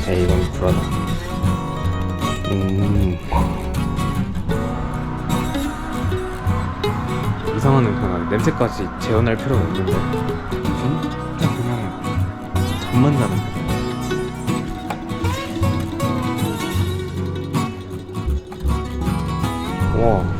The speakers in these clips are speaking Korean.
에이, 이건 불안하다. 이상한 냄새가. 냄새까지 재현할 필요는 없는데 진짜 그냥 잠만 자는 거. 와.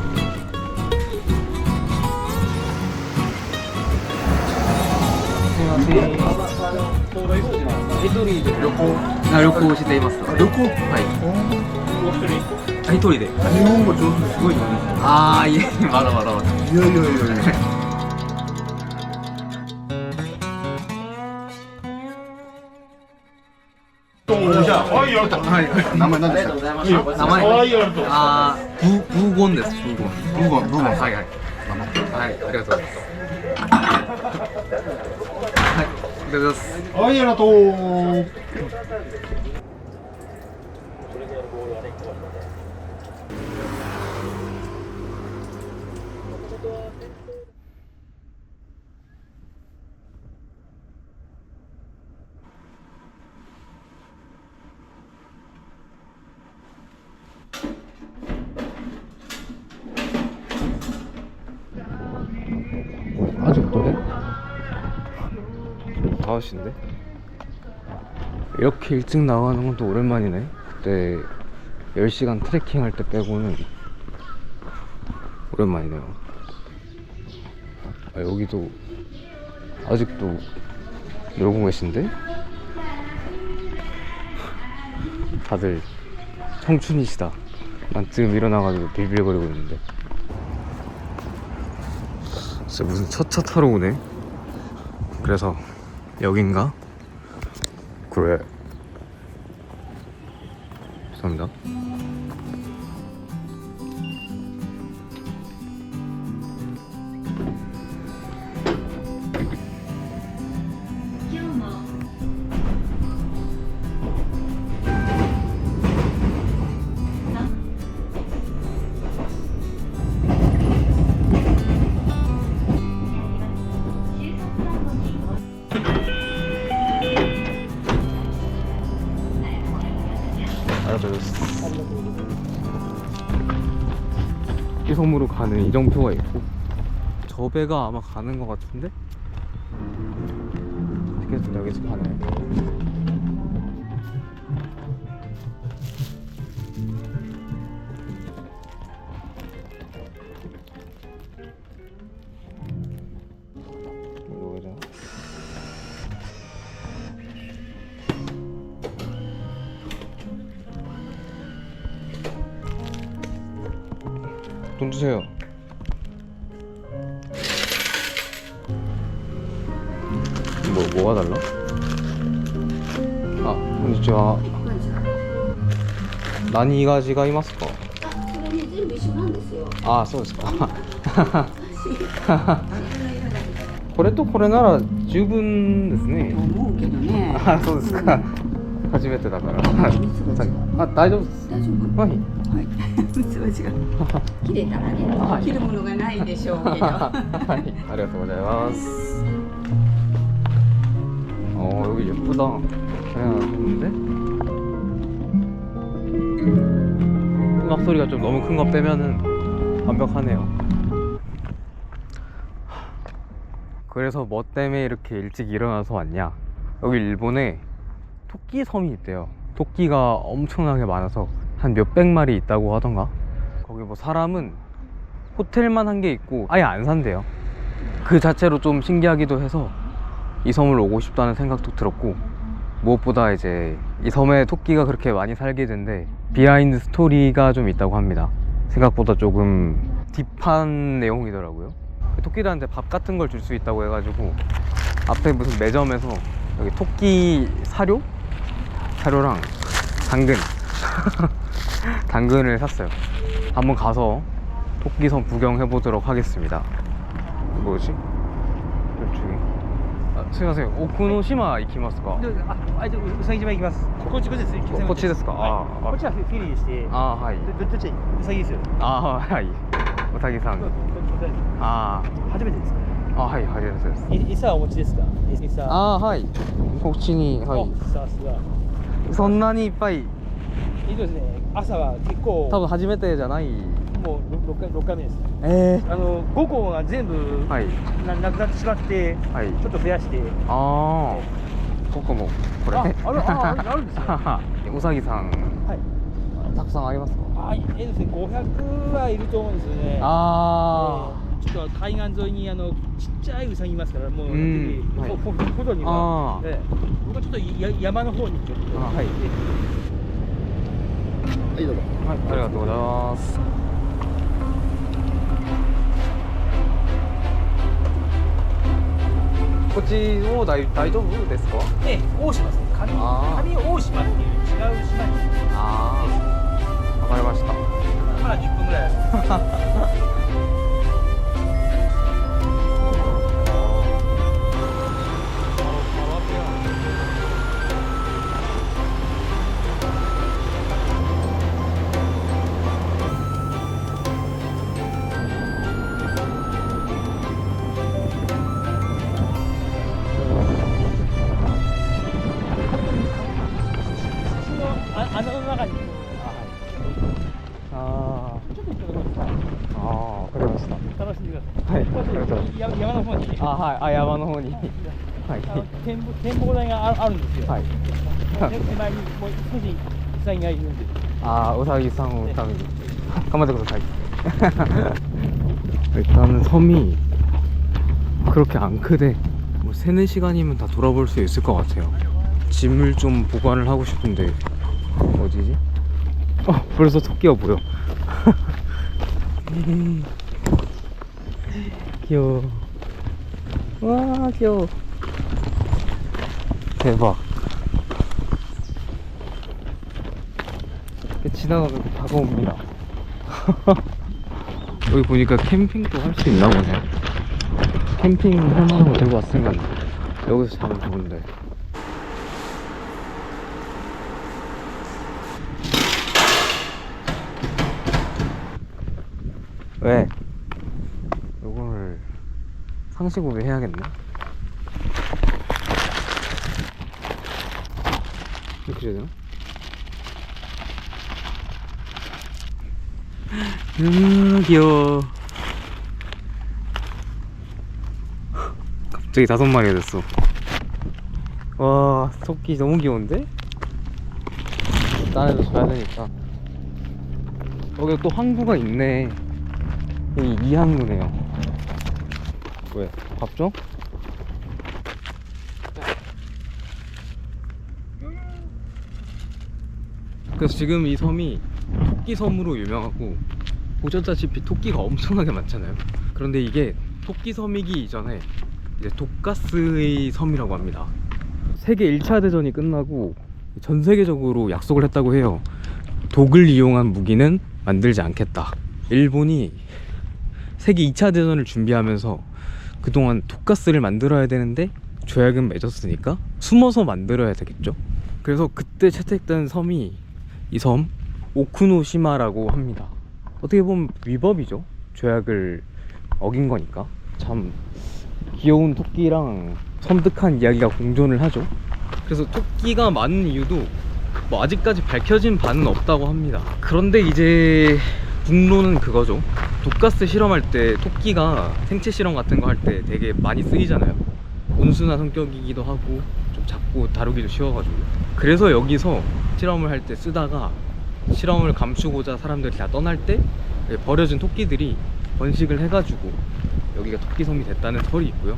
旅行しています。旅行はい。一人で。日本語上手すごいね。ああ、いえ、まだまだまだ。いやいやいやいや。はい、名前何ですか。名前。ああ、ブーゴンです。ブーゴン。ブーゴン、ブーゴン。はいはい。はい、ありがとうございます。はい、ありがとうございます。はい、ありがとう。아직도 해? 5시인데? 이렇게 일찍 나가는 건 또 오랜만이네. 그때 10시간 트레킹 할 때 빼고는 오랜만이네요. 아, 여기도 아직도 놀고 계신데? 다들 청춘이시다. 난 지금 일어나가지고 빌빌거리고 있는데. 진짜 무슨 첫차 타러 오네. 그래서 여긴가? 그래. 죄송합니다. 이 섬으로 가는 이정표가 있고 저 배가 아마 가는 것 같은데 티켓은 여기서 가네요. 돈 주세요. 뭐가 달라? 아, konnichiwa. 何が違いますか? それね、全部一緒なんですよ。 아, そうですか。これとこれなら十分ですね。思うけどね。あ、そうですか。初めてだから。あ、大丈夫です。大丈夫。はい。はい。ミツバチが切れたらね、切るものがないでしょうけど。はい、ありがとうございます。여기 예쁘다. 그냥 했는데 음악 소리가 좀 너무 큰 거 빼면은 완벽하네요. 그래서 뭐 때문에 이렇게 일찍 일어나서 왔냐? 여기 일본에 토끼 섬이 있대요. 토끼가 엄청나게 많아서 한 몇백 마리 있다고 하던가. 거기 뭐 사람은 호텔만 한 게 있고 아예 안 산대요. 그 자체로 좀 신기하기도 해서 이 섬을 오고 싶다는 생각도 들었고, 무엇보다 이제 이 섬에 토끼가 그렇게 많이 살게 된데 비하인드 스토리가 좀 있다고 합니다. 생각보다 조금 딥한 내용이더라고요. 토끼들한테 밥 같은 걸 줄 수 있다고 해가지고 앞에 무슨 매점에서 여기 토끼 사료랑 당근 당근을 샀어요. 한번 가서 토끼섬 구경해 보도록 하겠습니다. 뭐지? 이쪽에. 아, すみません、奥の島行きますか？うさぎ島行きます。こっちです。こっちですか？はい、こっちはフィリーでして。あー、はい。どっち？うさぎですよ。あー、はい。うさぎさん。あー、初めてですか？あ、はい、初めてです。餌はお持ちですか？餌。あー、はい。こっちに、はい。さすが。そんなにいっぱい。ですね、朝は結構多分初めてじゃない。もう6回目です。5個が全部はいなくなってしまって、はい。ちょっと増やして。ああ、僕もこれ。あるんですよ。うさぎさん、はい。たくさんありますか？ですね、500はいると思うんですよね。ちょっと海岸沿いにちっちゃいうさぎいますから、もうほどには、僕はちょっと山の方にちょっと。はい。はいどうぞ。はい、ありがとうございます。こっちも大丈夫ですか？大島ですね。上大島っていう違う島に。ああ、わかりました。まだ10分ぐらいある。穴の中にちょっと行ってください。わかりました。楽しんでください。はい、ありがとうございます。山の方に。はい、山の方に。はい。展望台があるんですよ。はい。手前にもう少しウサギがいるんで。うさぎさんのために頑張ってください. 일단은 섬이 그렇게 안 크대. 뭐 3-4시간이면 다 돌아볼 수 있을 것 같아요. 짐을 좀 보관을 하고 싶은데 어디지? 벌써 토끼가 보여. 귀여워. 와, 귀여워. 대박. 지나가면 다가옵니다. 여기 보니까 캠핑도 할 수 있나 보네. 캠핑 할 만한 거 들고 왔으면 여기서 자면 좋은데. 왜? 요거를 상시구비 해야겠네. 이렇게 해야 되나? 귀여워. 갑자기 5마리가 됐어. 와, 토끼 너무 귀여운데? 딴 애도 줘야 되니까. 여기 또 항구가 있네. 여기 2항구네요. 왜? 밥 줘? 그래서 지금 이 섬이 토끼 섬으로 유명하고, 보셨다시피 토끼가 엄청나게 많잖아요. 그런데 이게 토끼 섬이기 이전에 이제 독가스의 섬이라고 합니다. 세계 1차 대전이 끝나고 전 세계적으로 약속을 했다고 해요. 독을 이용한 무기는 만들지 않겠다. 일본이 세계 2차 대전을 준비하면서 그동안 독가스를 만들어야 되는데 조약은 맺었으니까 숨어서 만들어야 되겠죠. 그래서 그때 채택된 섬이 이 섬 오쿠노시마라고 합니다. 어떻게 보면 위법이죠. 조약을 어긴 거니까. 참 귀여운 토끼랑 섬뜩한 이야기가 공존을 하죠. 그래서 토끼가 많은 이유도 뭐 아직까지 밝혀진 바는 없다고 합니다. 그런데 이제 국론은 그거죠. 독가스 실험할 때 토끼가 생체 실험 같은 거 할 때 되게 많이 쓰이잖아요. 온순한 성격이기도 하고 좀 작고 다루기도 쉬워가지고. 그래서 여기서 실험을 할 때 쓰다가 실험을 감추고자 사람들이 다 떠날 때 버려진 토끼들이 번식을 해가지고 여기가 토끼섬이 됐다는 설이 있고요.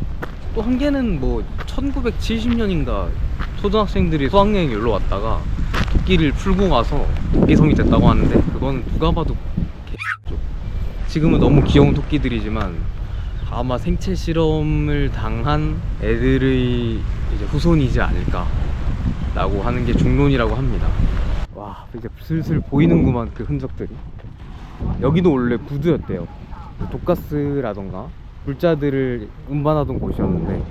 또 한 개는 뭐 1970년인가 초등학생들이 수학여행 놀러 왔다가 토끼를 풀고 가서 토끼섬이 됐다고 하는데, 그건 누가 봐도 개죠. 지금은 너무 귀여운 토끼들이지만 아마 생체 실험을 당한 애들의 이제 후손이지 않을까 라고 하는 게 중론이라고 합니다. 와, 이제 슬슬 보이는구만 그 흔적들이. 여기도 원래 부두였대요. 독가스라던가 물자들을 운반하던 곳이었는데,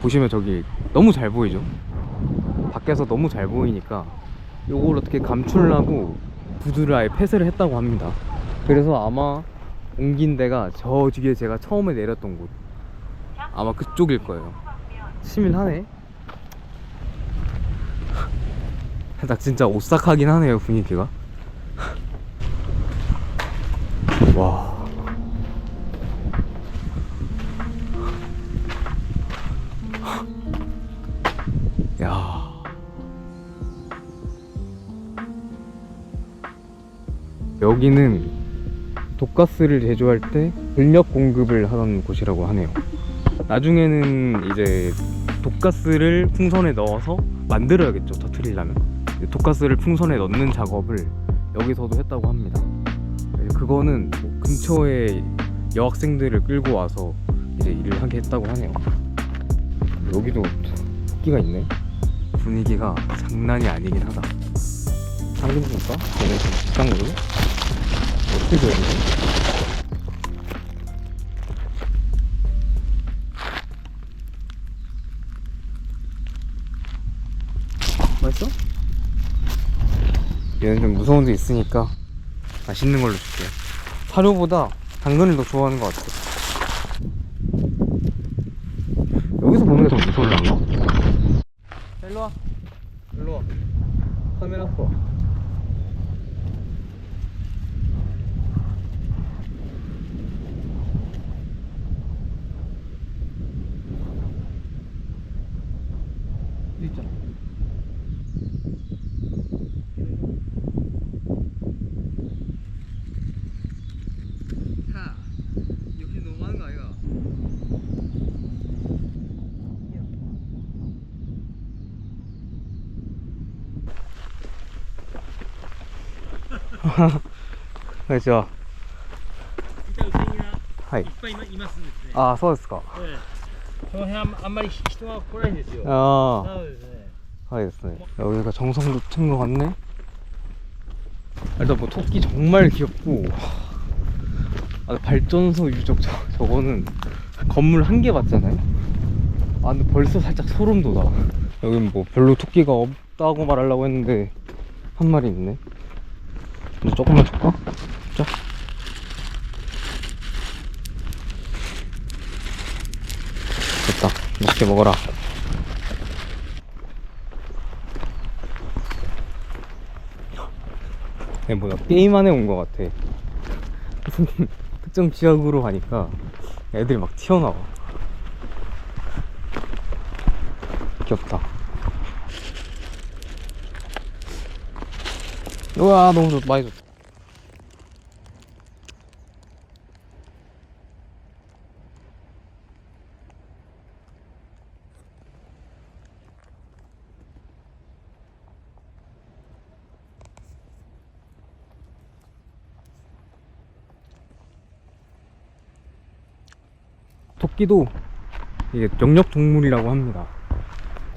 보시면 저기 너무 잘 보이죠? 밖에서 너무 잘 보이니까 요걸 어떻게 감추려고 부두를 아예 폐쇄를 했다고 합니다. 그래서 아마 옮긴 데가 저 뒤에 제가 처음에 내렸던 곳, 아마 그쪽일 거예요. 치밀하네. 딱 진짜 오싹하긴 하네요, 분위기가. 와. 야. 여기는 독가스를 제조할 때 전력 공급을 하던 곳이라고 하네요. 나중에는 이제 독가스를 풍선에 넣어서 만들어야겠죠, 터트리려면. 독가스를 풍선에 넣는 작업을 여기서도 했다고 합니다. 그거는 뭐 근처에 여학생들을 끌고 와서 이제 일을 하게 했다고 하네요. 여기도 토끼가 있네. 분위기가 장난이 아니긴 하다. 상금 줄까? 얘는 좀 비싼 거로? 어떻게 줘야 되지? 맛있어? 얘는 좀 무서운 데 있으니까 맛있는 걸로 줄게요. 사료보다 당근을 더 좋아하는 것 같아. 여기서 보는 게 더 무서울란가? 일로와. 일로와. 카메라 앞으로. 있잖아. 야, 여기 너무한 거 아이가? 그렇죠. 実はウサギがはいい。っぱいいますんですね。ああ、そうですか。ええこの辺はあんまり人が来ないんですよ。な 아, のでですね。 알겠어요. 여기가 정성도 튼 것 같네. 일단 뭐 토끼 정말 귀엽고, 아, 발전소 유적 저거는 건물 한 개 맞잖아요. 아 근데 벌써 살짝 소름 돋아. 여긴 뭐 별로 토끼가 없다고 말하려고 했는데 한 마리 있네. 근데 조금만 줄까? 자. 됐다. 맛있게 먹어라. 얘 뭐야, 게임 안에 온 것 같아. 무슨 특정 지역으로 가니까 애들이 막 튀어나와. 귀엽다. 우와, 너무 좋다. 많이 좋다. 토끼도 이게 영역 동물이라고 합니다.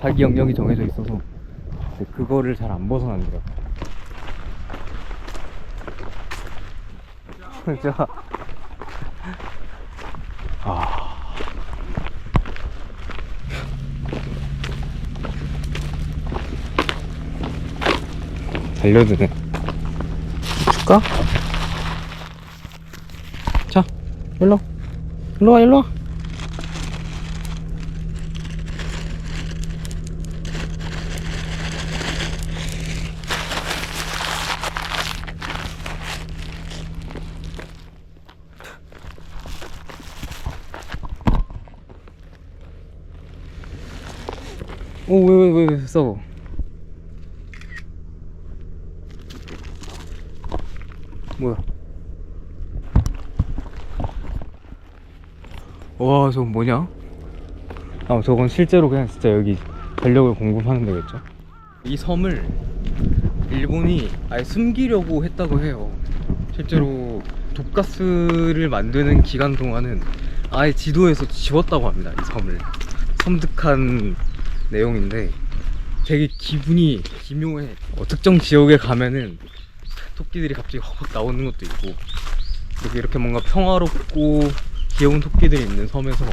자기 영역이 정해져 있어서 그거를 잘 안 벗어난대요. 진짜. 아. 달려드네. 줄까? 자, 일로. 일로와, 일로와. 오, 왜 싸워? 뭐야? 와, 저건 뭐냐? 아, 저건 실제로 그냥 진짜 여기 전력을 공급하는 데겠죠? 이 섬을 일본이 아예 숨기려고 했다고 해요. 실제로 독가스를 만드는 기간 동안은 아예 지도에서 지웠다고 합니다, 이 섬을. 섬뜩한 내용인데 되게 기분이 기묘해. 특정 지역에 가면은 토끼들이 갑자기 확 나오는 것도 있고, 이렇게 뭔가 평화롭고 귀여운 토끼들이 있는 섬에서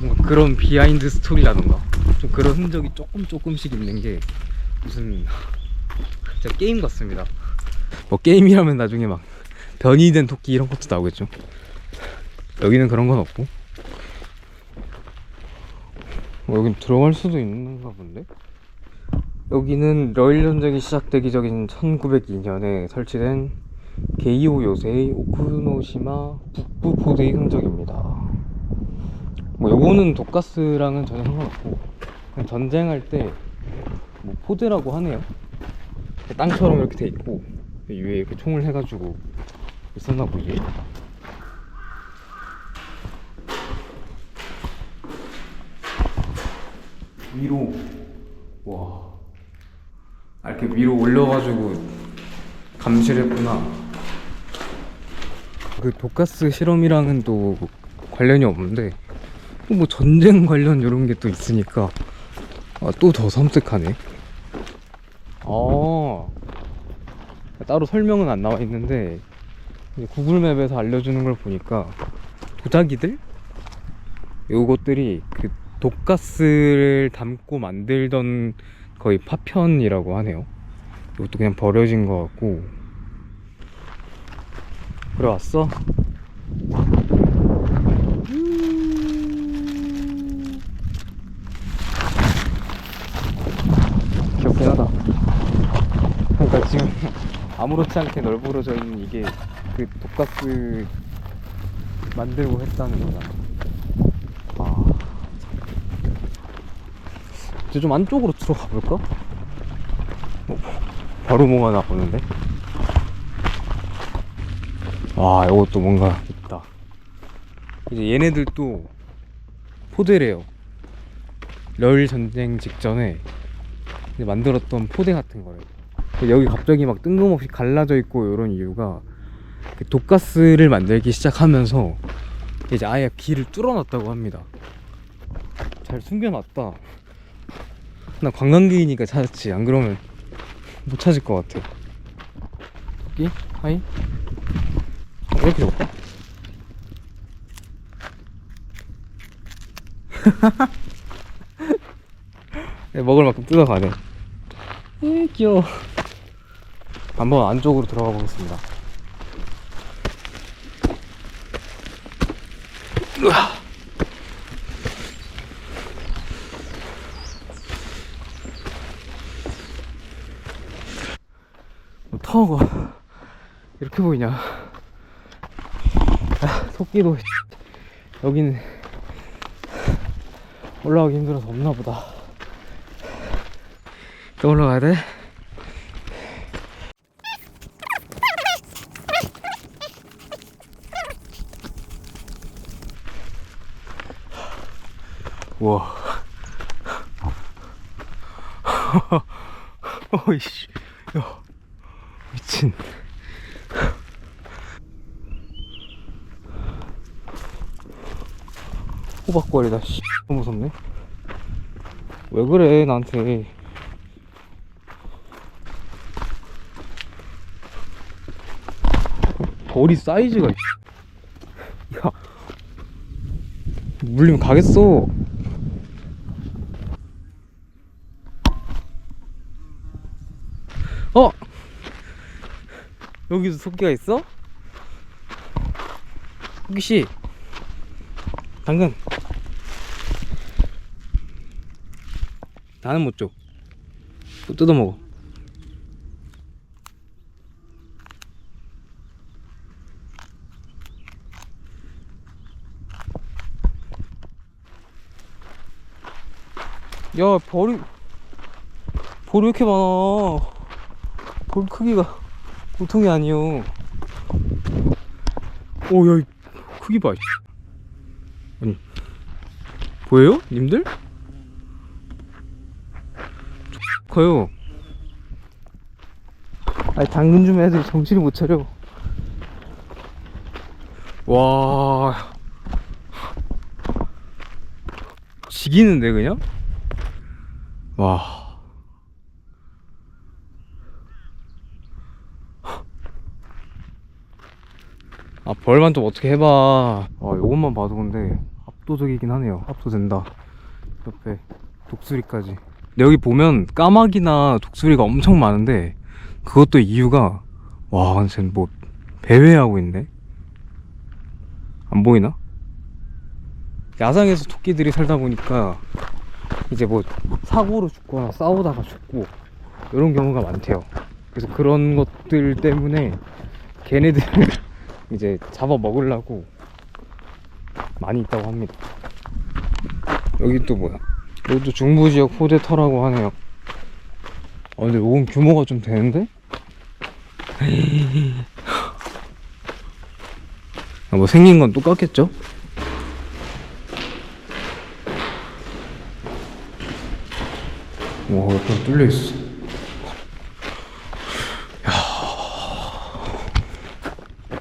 뭔가 그런 비하인드 스토리라던가 좀 그런 흔적이 조금씩 있는 게 무슨 진짜 게임 같습니다. 뭐 게임이라면 나중에 막 변이된 토끼 이런 것도 나오겠죠. 여기는 그런 건 없고. 여긴 들어갈 수도 있는가 본데? 여기는 러일 전쟁이 시작되기 전인 1902년에 설치된 게이오 요새의 오쿠노시마 북부 포대의 흔적입니다. 뭐 요거는 독가스랑은 전혀 상관없고 그냥 전쟁할 때 뭐 포대라고 하네요. 땅처럼 이렇게 돼 있고 위에 이렇게 총을 해가지고 있었나 보지. 위로 와 이렇게 위로 올려가지고 감시했구나. 그 독가스 실험이랑은 또 관련이 없는데 또 뭐 전쟁 관련 이런 게 또 있으니까 또 더 섬뜩하네. 따로 설명은 안 나와 있는데 구글맵에서 알려주는 걸 보니까 도자기들? 요것들이 그 독가스를 담고 만들던 거의 파편이라고 하네요. 이것도 그냥 버려진 것 같고. 그래 왔어? 귀엽긴 하다. 그러니까 지금 아무렇지 않게 널브러져 있는 이게 그 독가스 만들고 했다는 거잖아. 이제 좀 안쪽으로 들어가 볼까? 바로 뭐가 나오는데? 이것도 뭔가 있다. 이제 얘네들도 포대래요. 러일 전쟁 직전에 이제 만들었던 포대 같은 거래요. 여기 갑자기 막 뜬금없이 갈라져 있고 이런 이유가 독가스를 만들기 시작하면서 이제 아예 길을 뚫어놨다고 합니다. 잘 숨겨놨다. 나 관광객이니까 찾았지. 안 그러면 못 찾을 것 같아. 여기? 하이? 이렇게 좋을까? 먹을 만큼 뜯어가네. 귀여워. 한번 안쪽으로 들어가 보겠습니다. 타워가 이렇게 보이냐. 토끼도 여기는 올라가기 힘들어서 없나보다. 또 올라가야 돼? 우와. 어이씨. 야. 미친. 호박거리다. 씨. 너무 무섭네. 왜 그래 나한테. 벌이 사이즈가 야 물리면 가겠어. 여기도 토끼가 있어? 토끼씨 당근 나는 못줘. 또 뜯어먹어. 야 벌이 왜 이렇게 많아. 벌 크기가 보통이 아니요. 야 크기 봐. 아니 보여요? 님들? 커요. 아니 당근 좀 애들 정신을 못 차려. 와 지기는데 그냥? 와 벌만 좀 어떻게 해봐. 요것만 봐도 근데 압도적이긴 하네요. 압도된다. 옆에 독수리까지. 근데 여기 보면 까마귀나 독수리가 엄청 많은데 그것도 이유가 와 쟤는 뭐 배회하고 있네. 안 보이나? 야상에서 토끼들이 살다 보니까 이제 뭐 사고로 죽거나 싸우다가 죽고 이런 경우가 많대요. 그래서 그런 것들 때문에 걔네들을 이제 잡아 먹으려고 많이 있다고 합니다. 여기 또 뭐야? 여기도 중부지역 포대터라고 하네요. 근데 이건 규모가 좀 되는데? 뭐 생긴 건 똑같겠죠? 와, 옆에 뚫려있어.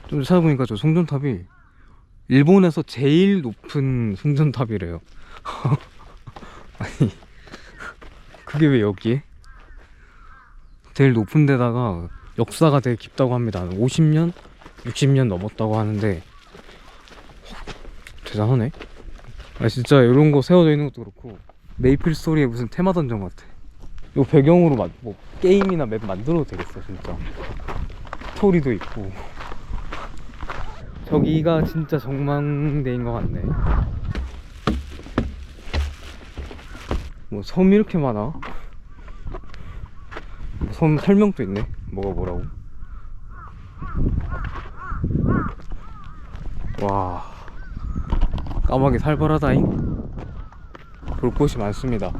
좀 찾아보니까 저 송전탑이 일본에서 제일 높은 송전탑이래요. 아니, 그게 왜 여기에? 제일 높은 데다가 역사가 되게 깊다고 합니다. 50년? 60년 넘었다고 하는데 대단하네. 진짜 이런 거 세워져 있는 것도 그렇고 메이플 스토리의 무슨 테마 던전 같아. 이 배경으로 뭐 게임이나 맵 만들어도 되겠어 진짜. 스토리도 있고. 저기가 진짜 정망대인 것 같네. 뭐 섬이 이렇게 많아. 섬 설명도 있네. 뭐가 뭐라고. 와, 까마귀 살벌하다잉. 볼 곳이 많습니다.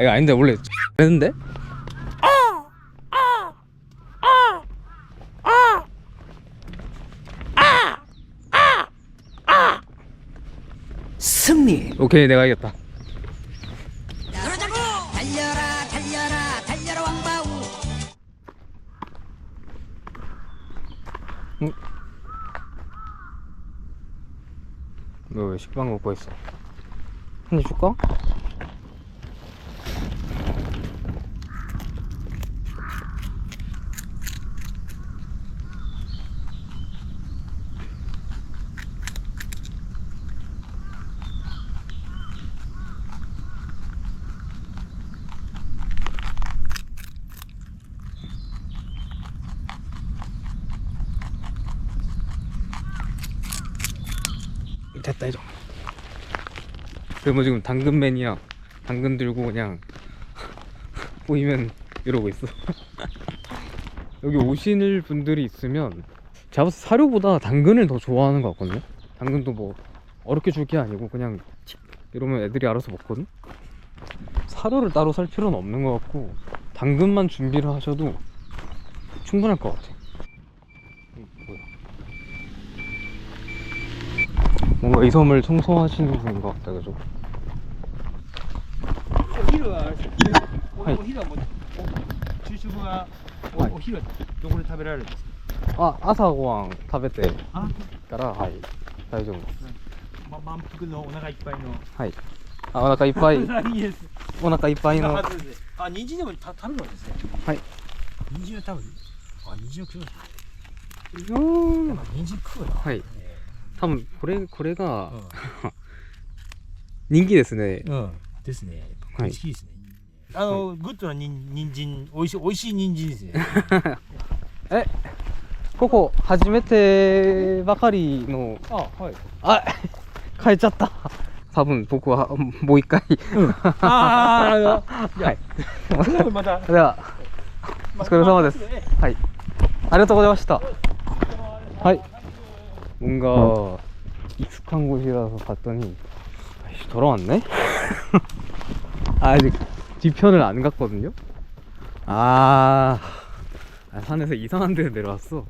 이거 아닌데 원래 했는데? 승리. 오케이, 내가 이겼다. 달려라 달려라 달려라 왕바우. 너 왜 식빵 먹고 있어? 한입 줄까? 됐다 이정. 그리고 지금 당근 매니아 당근 들고 그냥 보이면 이러고 있어. 여기 오시는 분들이 있으면 제가 봤을 때 사료보다 당근을 더 좋아하는 것 같거든요. 당근도 뭐 어렵게 줄 게 아니고 그냥 이러면 애들이 알아서 먹거든. 사료를 따로 살 필요는 없는 것 같고 당근만 준비를 하셔도 충분할 것 같아. 뭔가 이 섬을 청소하시는 분인 것 같다, 그죠? お昼はお昼はもう昼食はお昼はどこで食べられるんですか？ 朝ごはん食べてあ、からはい大丈夫です。満腹のお腹いっぱいの。はい。お腹いっぱい。いいです。お腹いっぱいの。人参でも食べるんですね。はい。人参を食べる。人参を食う。人参食うな。はい。多分これが人気ですね。ですね。はい。好きですね。グッドな人参、美味しい人参ですね。ここ初めてばかりの。はい。変えちゃった。多分僕はもう一回。はい。また。ではお疲れ様です。はい。ありがとうございました。はい. 뭔가 익숙한 곳이라서 갔더니 돌아왔네? 아직 뒤편을 안 갔거든요? 산에서 이상한 데를 내려왔어.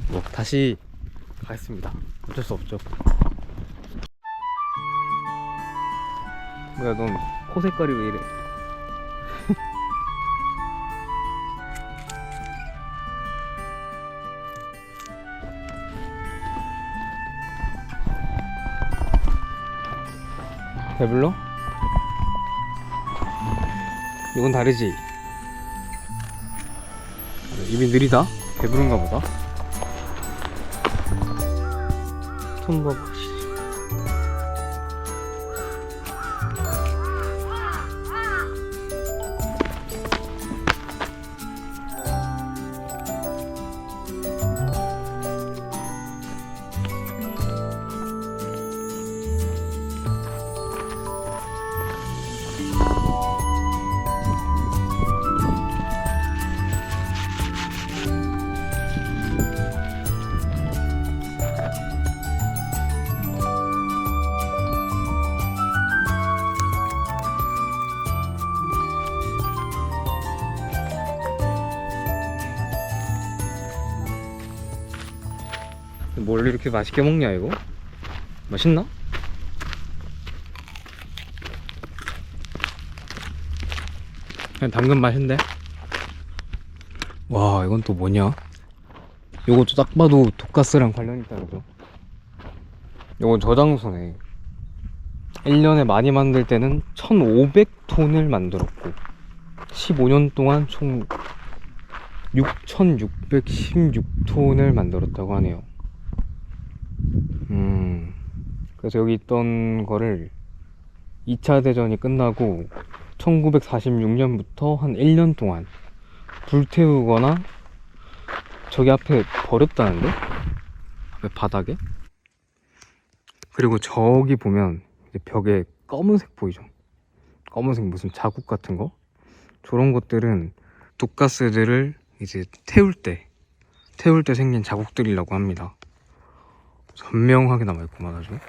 뭐 다시 가겠습니다. 어쩔 수 없죠. 뭐야, 넌 코 색깔이 왜 이래? 배불러? 이건 다르지? 입이 느리다? 배부른가 보다? 손 봐봐. 뭘 이렇게 맛있게 먹냐 이거? 맛있나? 그냥 당근 맛인데? 와 이건 또 뭐냐? 요것도 딱 봐도 돈가스랑 관련이 있다 그죠? 요건 저장소네. 1년에 많이 만들 때는 1500톤을 만들었고 15년 동안 총 6616톤을 만들었다고 하네요. 그래서 여기 있던 거를 2차 대전이 끝나고 1946년부터 한 1년 동안 불태우거나 저기 앞에 버렸다는데? 앞에 바닥에? 그리고 저기 보면 이제 벽에 검은색 보이죠? 검은색 무슨 자국 같은 거? 저런 것들은 독가스들을 이제 태울 때 생긴 자국들이라고 합니다. 선명하게 남아있구만 아주.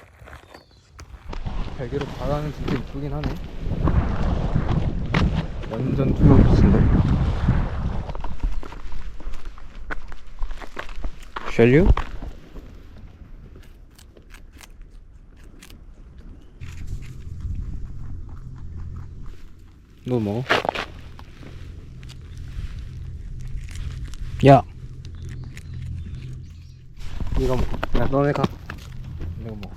별개로 바다는 진짜 이쁘긴 하네. 완전 투명빛인데. 쉘류? 너 먹어? 야! 이거 먹어. 야 너네 가. 이거 먹어.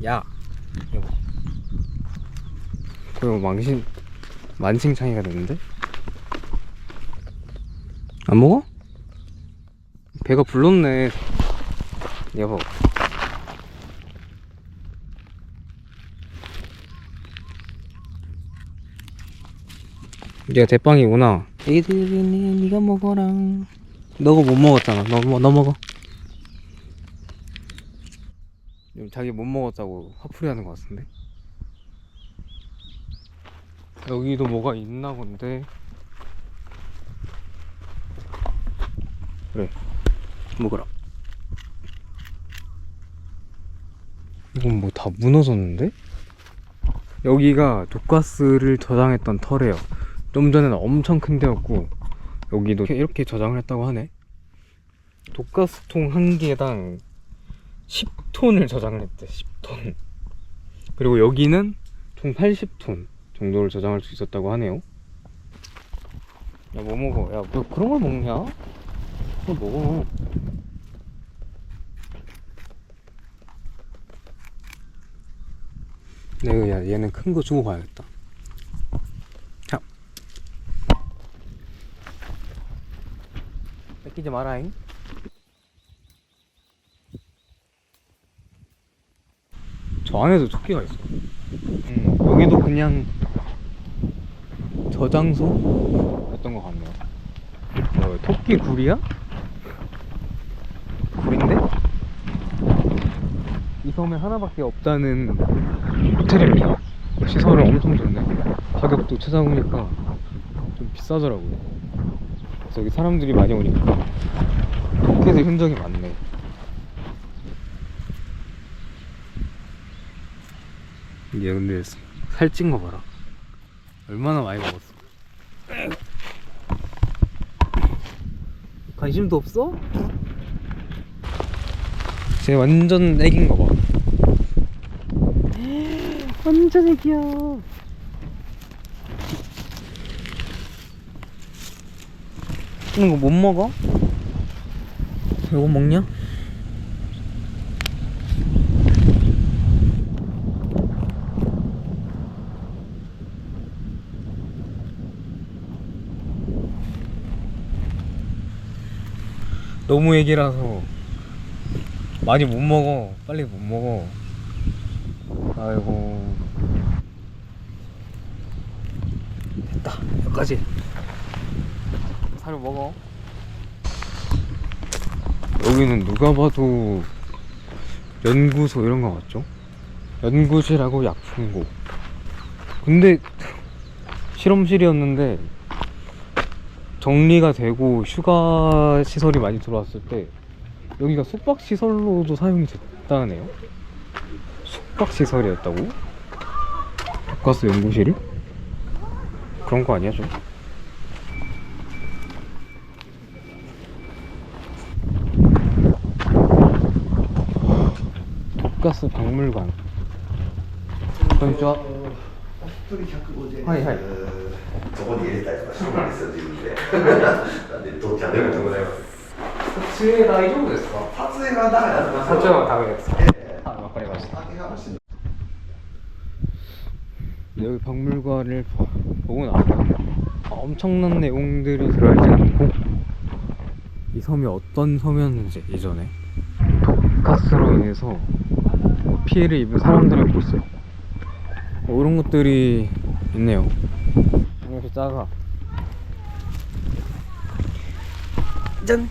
야! 이거 먹어. 이거 만신창이가 됐는데? 안 먹어? 배가 불렀네. 여보. 얘가 대빵이구나. 애들이네, 니가 먹어라. 너가 못 먹었잖아. 너 먹어. 자기 못 먹었다고 화풀이 하는 것 같은데? 여기도 뭐가 있나 본데. 그래, 먹어라. 이건 뭐 다 무너졌는데? 여기가 독가스를 저장했던 터래요. 좀 전에는 엄청 큰 데였고 여기도 이렇게 저장을 했다고 하네. 독가스통 한 개당 10톤을 저장을 했대. 10톤. 그리고 여기는 총 80톤 정도를 저장할 수 있었다고 하네요. 야 뭐 먹어? 야 뭐 그런 걸 먹냐? 그거 먹어. 내가 야 얘는 큰 거 주고 가야겠다. 자, 뺏기지 마라잉. 저 안에도 토끼가 있어. 여기도 그냥 저장소였던 것 같네요. 토끼 굴이야? 굴인데? 이 섬에 하나밖에 없다는 호텔입니다. 시설은 엄청 좋네. 가격도 찾아보니까 좀 비싸더라고요. 그래서 여기 사람들이 많이 오니까 토끼들 흔적이 많네. 얘 근데 살찐 거 봐라. 얼마나 많이 먹었어. 관심도 없어? 쟤 완전 애기인 거 봐. 완전 애기야. 이거 못 먹어? 이거 먹냐? 너무 애기라서 많이 못 먹어. 빨리 못 먹어. 아이고. 됐다. 여기까지. 사료 먹어. 여기는 누가 봐도 연구소 이런 거 같죠? 연구실하고 약품고. 근데 실험실이었는데 정리가 되고 휴가 시설이 많이 들어왔을 때 여기가 숙박 시설로도 사용이 됐다네요. 숙박 시설이었다고? 독가스 연구실이? 그런 거 아니야 좀? 돈가스 박물관. 건니치와. はいはい。そこに入れたりとかしてもらうんですよ、自分で。なんで、どっちでもございます。撮影大丈夫ですか？撮影がダメだと思いますよ。撮影はダメですか？ええ。あ、わかりました。酒が欲しい。 여기 박물관을 보고 나면 엄청난 내용들이 들어있진 않고 이 섬이 어떤 섬이었는지 예전에 독가스로 인해서 피해를 입은 사람들의 모습 이런 것들이 있네요. 이렇게 작아. 짠!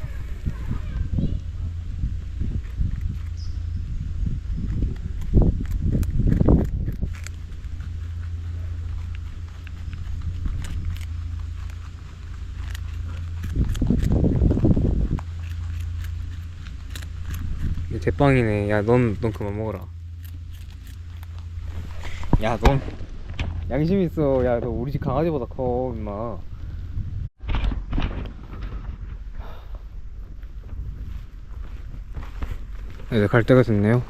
대빵이네. 야, 넌 그만 먹어라. 야, 넌 양심 있어. 야, 너 우리 집 강아지보다 커, 임마. 이제 갈 때가 됐네요.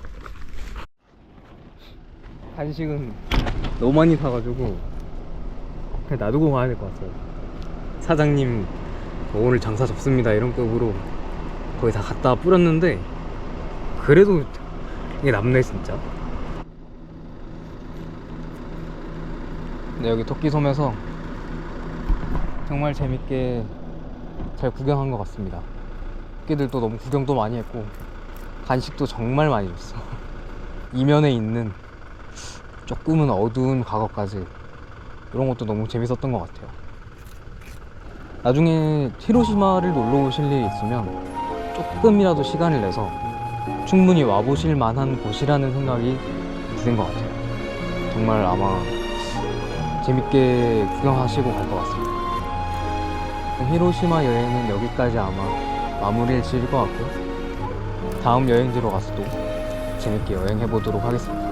간식은 너무 많이 사가지고 그냥 놔두고 가야 될 것 같아요. 사장님 오늘 장사 접습니다 이런 급으로 거의 다 갖다 뿌렸는데 그래도 이게 남네 진짜. 네, 여기 토끼섬에서 정말 재밌게 잘 구경한 것 같습니다. 토끼들도 너무 구경도 많이 했고 간식도 정말 많이 줬어. 이면에 있는 조금은 어두운 과거까지 이런 것도 너무 재밌었던 것 같아요. 나중에 히로시마를 놀러 오실 일이 있으면 조금이라도 시간을 내서 충분히 와보실 만한 곳이라는 생각이 드는 것 같아요. 정말 아마 재밌게 구경하시고 갈 것 같습니다. 히로시마 여행은 여기까지 아마 마무리를 지을 것 같고 다음 여행지로 가서 또 재밌게 여행해 보도록 하겠습니다.